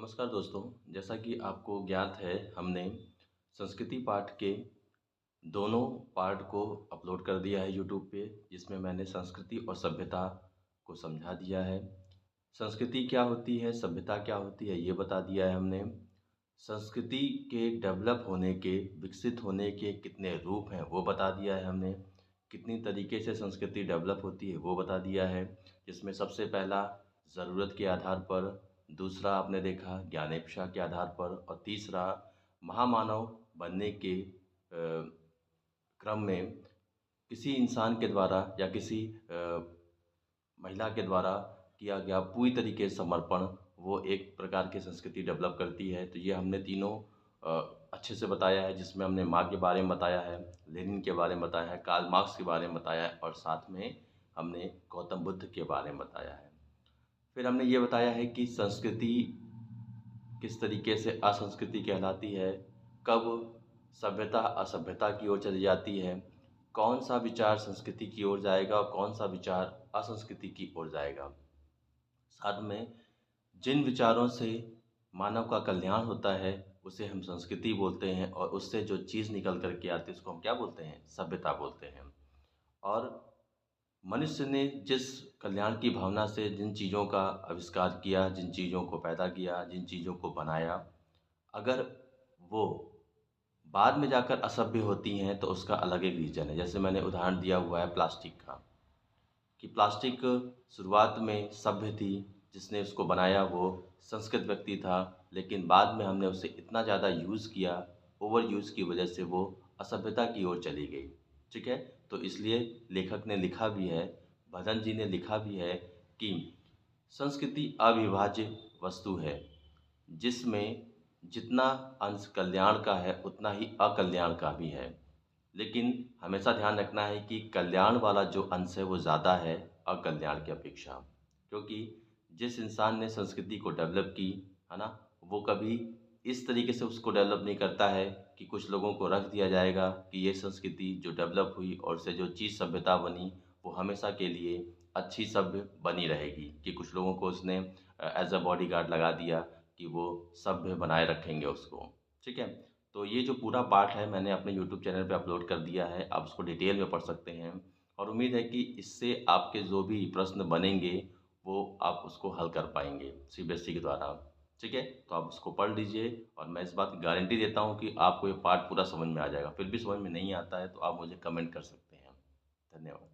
नमस्कार दोस्तों। जैसा कि आपको ज्ञात है, हमने संस्कृति पाठ के दोनों पार्ट को अपलोड कर दिया है यूट्यूब पे, जिसमें मैंने संस्कृति और सभ्यता को समझा दिया है। संस्कृति क्या होती है, सभ्यता क्या होती है, ये बता दिया है हमने। संस्कृति के डेवलप होने के, विकसित होने के कितने रूप हैं, वो बता दिया है हमने। कितनी तरीके से संस्कृति डेवलप होती है, वो बता दिया है। जिसमें सबसे पहला ज़रूरत के आधार पर, दूसरा आपने देखा ज्ञानेच्छा के आधार पर, और तीसरा महामानव बनने के क्रम में किसी इंसान के द्वारा या किसी महिला के द्वारा किया गया पूरी तरीके से समर्पण, वो एक प्रकार की संस्कृति डेवलप करती है। तो ये हमने तीनों अच्छे से बताया है, जिसमें हमने माँ के बारे में बताया है, लेनिन के बारे में बताया है, कार्ल मार्क्स के बारे में बताया है, और साथ में हमने गौतम बुद्ध के बारे में बताया है। फिर हमने ये बताया है कि संस्कृति किस तरीके से असंस्कृति कहलाती है, कब सभ्यता असभ्यता की ओर चली जाती है, कौन सा विचार संस्कृति की ओर जाएगा और कौन सा विचार असंस्कृति की ओर जाएगा। साथ में जिन विचारों से मानव का कल्याण होता है उसे हम संस्कृति बोलते हैं, और उससे जो चीज़ निकल कर के आती है उसको हम क्या बोलते हैं, सभ्यता बोलते हैं। और मनुष्य ने जिस कल्याण की भावना से जिन चीज़ों का आविष्कार किया, जिन चीज़ों को पैदा किया, जिन चीज़ों को बनाया, अगर वो बाद में जाकर असभ्य होती हैं तो उसका अलग एक रीज़न है। जैसे मैंने उदाहरण दिया हुआ है प्लास्टिक का, कि प्लास्टिक शुरुआत में सभ्य थी, जिसने उसको बनाया वो संस्कृत व्यक्ति था, लेकिन बाद में हमने उसे इतना ज़्यादा यूज़ किया, ओवर यूज़ की वजह से वो असभ्यता की ओर चली गई। ठीक है, तो इसलिए लेखक ने लिखा भी है, भदन जी ने लिखा भी है कि संस्कृति अविभाज्य वस्तु है, जिसमें जितना अंश कल्याण का है उतना ही अकल्याण का भी है। लेकिन हमेशा ध्यान रखना है कि कल्याण वाला जो अंश है वो ज़्यादा है अकल्याण की अपेक्षा, क्योंकि जिस इंसान ने संस्कृति को डेवलप की है ना, वो कभी इस तरीके से उसको डेवलप नहीं करता है कि कुछ लोगों को रख दिया जाएगा कि ये संस्कृति जो डेवलप हुई और से जो चीज़ सभ्यता बनी वो हमेशा के लिए अच्छी सभ्य बनी रहेगी, कि कुछ लोगों को उसने एज अ बॉडी गार्ड लगा दिया कि वो सभ्य बनाए रखेंगे उसको। ठीक है, तो ये जो पूरा पाठ है मैंने अपने यूट्यूब चैनल पे अपलोड कर दिया है, आप उसको डिटेल में पढ़ सकते हैं। और उम्मीद है कि इससे आपके जो भी प्रश्न बनेंगे वो आप उसको हल कर पाएंगे सीबीएसई के द्वारा। ठीक है, तो आप उसको पढ़ लीजिए, और मैं इस बात की गारंटी देता हूँ कि आपको ये पाठ पूरा समझ में आ जाएगा। फिर भी समझ में नहीं आता है तो आप मुझे कमेंट कर सकते हैं। धन्यवाद।